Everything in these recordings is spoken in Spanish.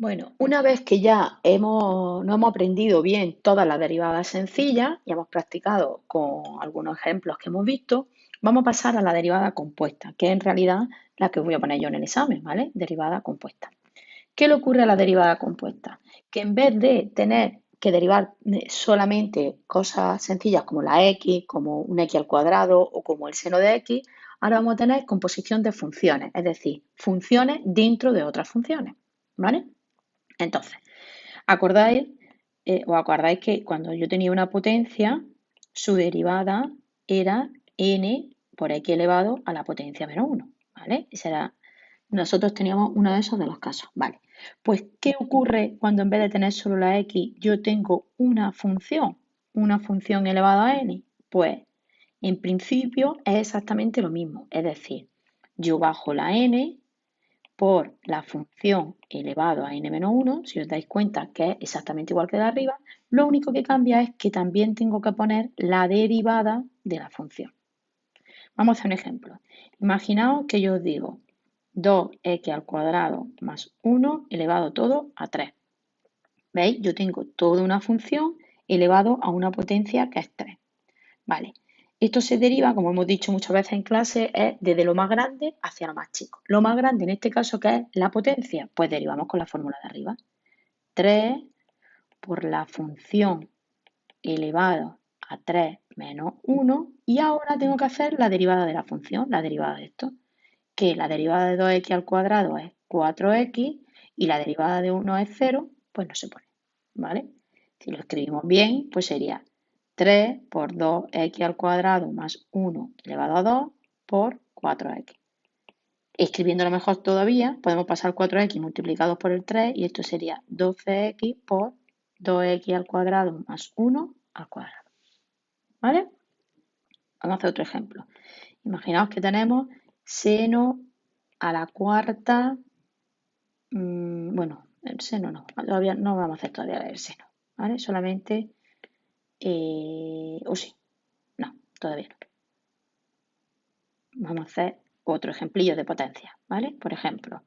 Bueno, una vez que ya no hemos aprendido bien todas las derivadas sencillas y hemos practicado con algunos ejemplos que hemos visto, vamos a pasar a la derivada compuesta, que es en realidad la que os voy a poner yo en el examen, ¿vale? Derivada compuesta. ¿Qué le ocurre a la derivada compuesta? Que en vez de tener que derivar solamente cosas sencillas como la x, como un x al cuadrado o como el seno de x, ahora vamos a tener composición de funciones, es decir, funciones dentro de otras funciones, ¿vale? Entonces, ¿acordáis, os acordáis que cuando yo tenía una potencia, su derivada era n por x elevado a la potencia menos 1, ¿vale? Nosotros teníamos uno de esos de los casos, ¿vale? Pues, ¿qué ocurre cuando en vez de tener solo la x, yo tengo una función elevada a n? Pues, en principio es exactamente lo mismo, es decir, yo bajo la n por la función elevado a n-1, si os dais cuenta que es exactamente igual que de arriba, lo único que cambia es que también tengo que poner la derivada de la función. Vamos a hacer un ejemplo. Imaginaos que yo os digo 2x al cuadrado más 1 elevado todo a 3. ¿Veis? Yo tengo toda una función elevado a una potencia que es 3. Vale. Esto se deriva, como hemos dicho muchas veces en clase, es desde lo más grande hacia lo más chico. Lo más grande en este caso, ¿qué es la potencia? Pues derivamos con la fórmula de arriba. 3 por la función elevado a 3 menos 1 y ahora tengo que hacer la derivada de la función, la derivada de esto, que la derivada de 2x al cuadrado es 4x y la derivada de 1 es 0, pues no se pone, ¿vale? Si lo escribimos bien, pues sería 3 por 2x al cuadrado más 1 elevado a 2 por 4x. Escribiéndolo mejor todavía, podemos pasar 4x multiplicados por el 3 y esto sería 12x por 2x al cuadrado más 1 al cuadrado. ¿Vale? Vamos a hacer otro ejemplo. Imaginaos que tenemos seno a la cuarta. Bueno, el seno no, todavía no vamos a hacer todavía el seno, ¿vale? Solamente, o sí, no, todavía no. Vamos a hacer otro ejemplillo de potencia, ¿vale? Por ejemplo,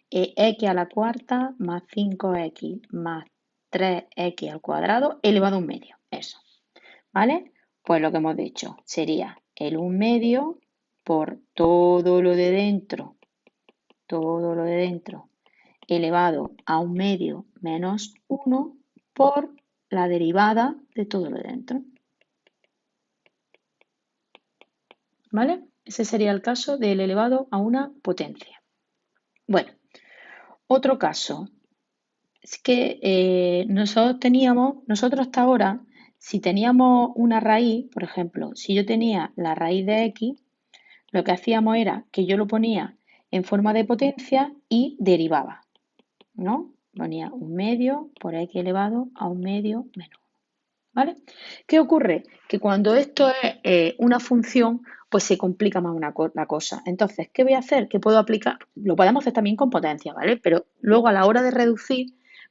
x a la cuarta más 5x más 3x al cuadrado elevado a un medio, eso, ¿vale? Pues lo que hemos dicho sería el 1 medio por todo lo de dentro elevado a un medio menos 1 por la derivada de todo lo de dentro. ¿Vale? Ese sería el caso del elevado a una potencia. Bueno, otro caso es que nosotros hasta ahora, si teníamos una raíz, por ejemplo, si yo tenía la raíz de x, lo que hacíamos era que yo lo ponía en forma de potencia y derivaba, ¿no? Ponía un medio por x elevado a un medio menos 1, ¿vale? ¿Qué ocurre? Que cuando esto es una función, pues se complica más la cosa. Entonces, ¿qué voy a hacer? ¿Qué puedo aplicar? Lo podemos hacer también con potencia, ¿vale? Pero luego a la hora de reducir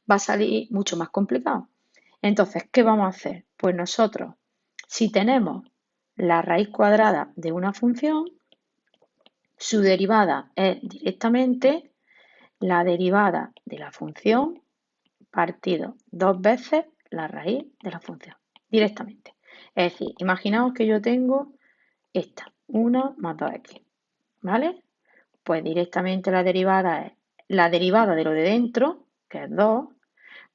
va a salir mucho más complicado. Entonces, ¿qué vamos a hacer? Pues nosotros, si tenemos la raíz cuadrada de una función, su derivada es directamente la derivada de la función partido dos veces la raíz de la función, directamente. Es decir, imaginaos que yo tengo esta, 1 más 2x, ¿vale? Pues directamente la derivada es la derivada de lo de dentro, que es 2,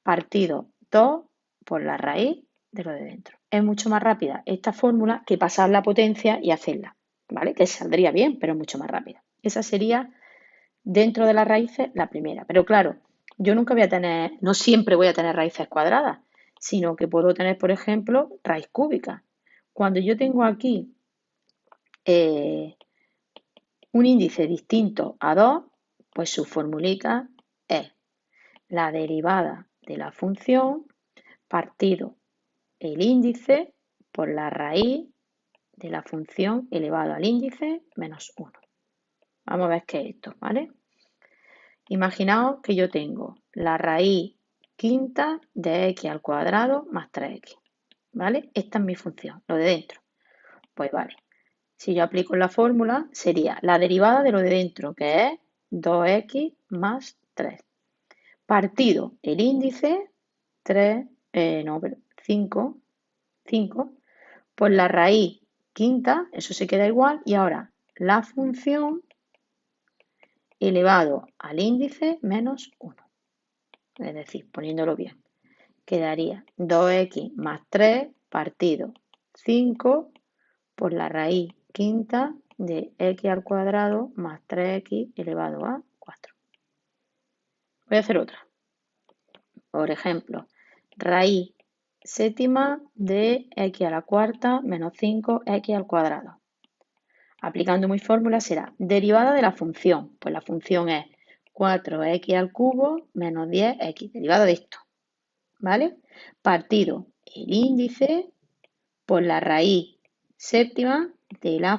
partido 2 por la raíz de lo de dentro. Es mucho más rápida esta fórmula que pasar la potencia y hacerla, ¿vale? Que saldría bien, pero es mucho más rápida. Esa sería, dentro de las raíces, la primera. Pero claro, yo nunca voy a tener, no siempre voy a tener raíces cuadradas, sino que puedo tener, por ejemplo, raíz cúbica. Cuando yo tengo aquí un índice distinto a 2, pues su formulita es la derivada de la función partido el índice por la raíz de la función elevado al índice menos 1. Vamos a ver qué es esto, ¿vale? Imaginaos que yo tengo la raíz quinta de x al cuadrado más 3x, ¿vale? Esta es mi función, lo de dentro. Pues vale, si yo aplico la fórmula, sería la derivada de lo de dentro, que es 2x más 3, partido el índice 5 por la raíz quinta, eso se queda igual, y ahora la función elevado al índice menos 1. Es decir, poniéndolo bien, quedaría 2x más 3 partido 5 por la raíz quinta de x al cuadrado más 3x elevado a 4. Voy a hacer otra. Por ejemplo, raíz séptima de x a la cuarta menos 5x al cuadrado. Aplicando mi fórmula será derivada de la función. Pues la función es 4x al cubo menos 10x, derivada de esto. ¿Vale? Partido el índice por la raíz séptima de la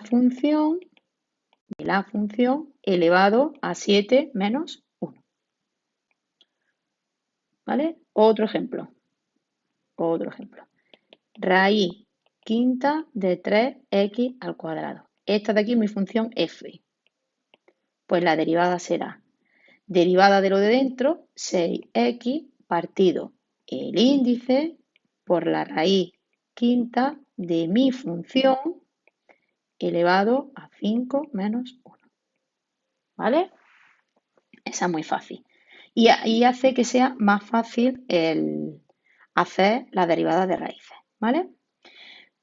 función elevado a 7 menos 1. ¿Vale? Otro ejemplo. Raíz quinta de 3x al cuadrado. Esta de aquí es mi función f. Pues la derivada será derivada de lo de dentro, 6x partido el índice por la raíz quinta de mi función elevado a 5 menos 1. ¿Vale? Esa es muy fácil. Y hace que sea más fácil el hacer la derivada de raíces. ¿Vale?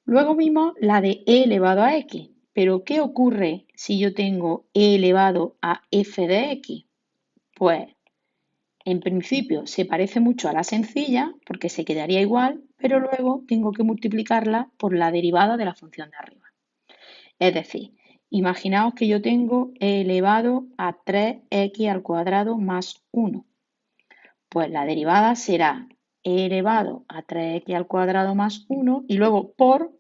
Luego vimos la de e elevado a x. Pero ¿qué ocurre si yo tengo e elevado a f de x? Pues en principio se parece mucho a la sencilla porque se quedaría igual, pero luego tengo que multiplicarla por la derivada de la función de arriba. Es decir, imaginaos que yo tengo e elevado a 3x al cuadrado más 1. Pues la derivada será e elevado a 3x al cuadrado más 1 y luego por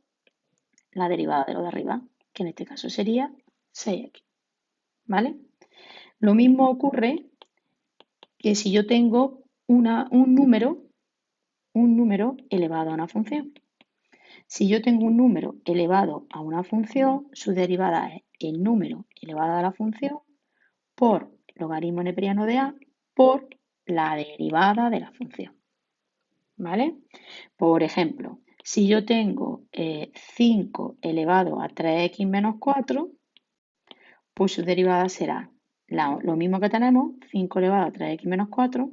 la derivada de lo de arriba, que en este caso sería 6x. ¿Vale? Lo mismo ocurre que si yo tengo un número elevado a una función. Si yo tengo un número elevado a una función, su derivada es el número elevado a la función por logaritmo neperiano de a por la derivada de la función. ¿Vale? Por ejemplo, si yo tengo 5 elevado a 3x menos 4, pues su derivada será lo mismo que tenemos, 5 elevado a 3x menos 4,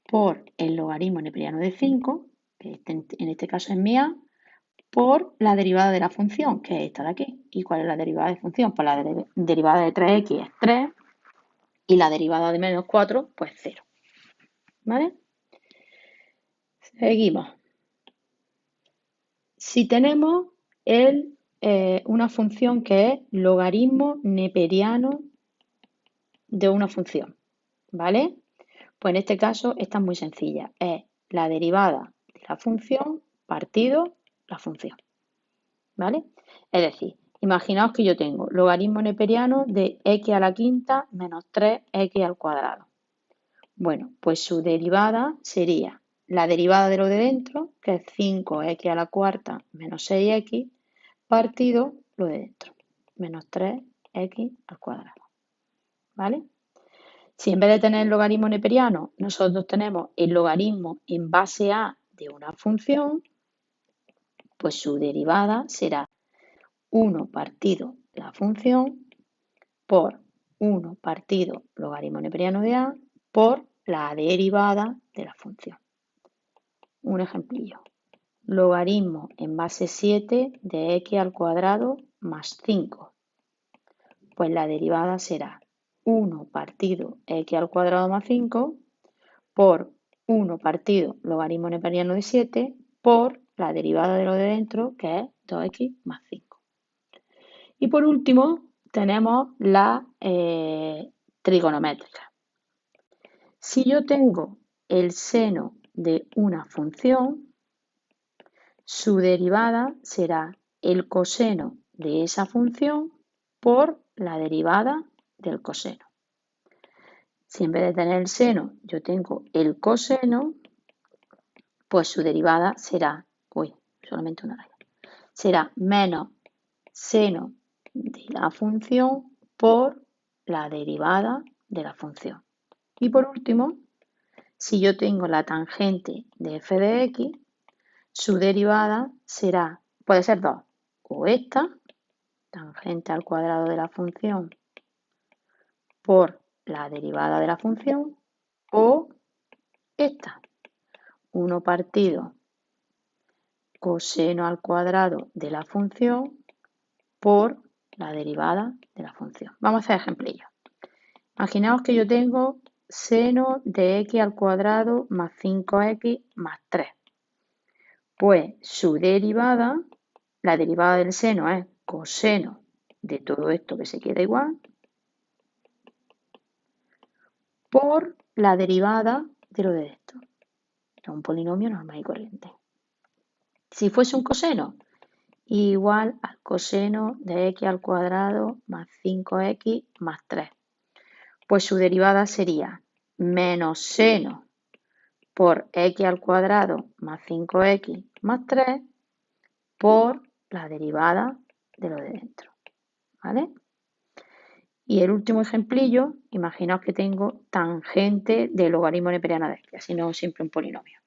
por el logaritmo neperiano de 5, que en este caso es mi a, por la derivada de la función, que es esta de aquí. ¿Y cuál es la derivada de función? Pues la derivada de 3x es 3 y la derivada de menos 4, pues 0. ¿Vale? Seguimos. Si tenemos una función que es logaritmo neperiano de una función, ¿vale? Pues en este caso esta es muy sencilla, es la derivada de la función partido la función, ¿vale? Es decir, imaginaos que yo tengo logaritmo neperiano de x a la quinta menos 3x al cuadrado. Bueno, pues su derivada sería la derivada de lo de dentro, que es 5x a la cuarta menos 6x, partido lo de dentro, menos 3x al cuadrado. ¿Vale? Si en vez de tener el logaritmo neperiano, nosotros tenemos el logaritmo en base a de una función, pues su derivada será 1 partido la función por 1 partido logaritmo neperiano de a por la derivada de la función. Un ejemplillo. Logaritmo en base 7 de x al cuadrado más 5. Pues la derivada será 1 partido x al cuadrado más 5 por 1 partido logaritmo neperiano de 7 por la derivada de lo de dentro, que es 2x más 5. Y por último, tenemos la trigonométrica. Si yo tengo el seno de una función, su derivada será el coseno de esa función por la derivada del coseno. Si en vez de tener el seno yo tengo el coseno, pues su derivada será, solamente una raya, será menos seno de la función por la derivada de la función. Y por último, Si yo tengo la tangente de f de x, su derivada puede ser dos, o esta, tangente al cuadrado de la función por la derivada de la función, o esta, 1 partido coseno al cuadrado de la función por la derivada de la función. Vamos a hacer ejemplillos. Imaginaos que yo tengo seno de x al cuadrado más 5x más 3. Pues su derivada, la derivada del seno es coseno de todo esto que se queda igual por la derivada de lo de esto. Es un polinomio normal y corriente. Si fuese un coseno, igual al coseno de x al cuadrado más 5x más 3. Pues su derivada sería menos seno por x al cuadrado más 5x más 3 por la derivada de lo de dentro. ¿Vale? Y el último ejemplillo, imaginaos que tengo tangente del logaritmo neperiano de x, así no siempre un polinomio.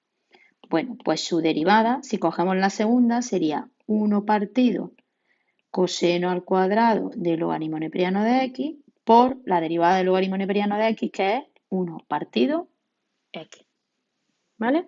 Bueno, pues su derivada, si cogemos la segunda, sería 1 partido coseno al cuadrado del logaritmo neperiano de x por la derivada del logaritmo neperiano de x, que es 1 partido x. ¿Vale?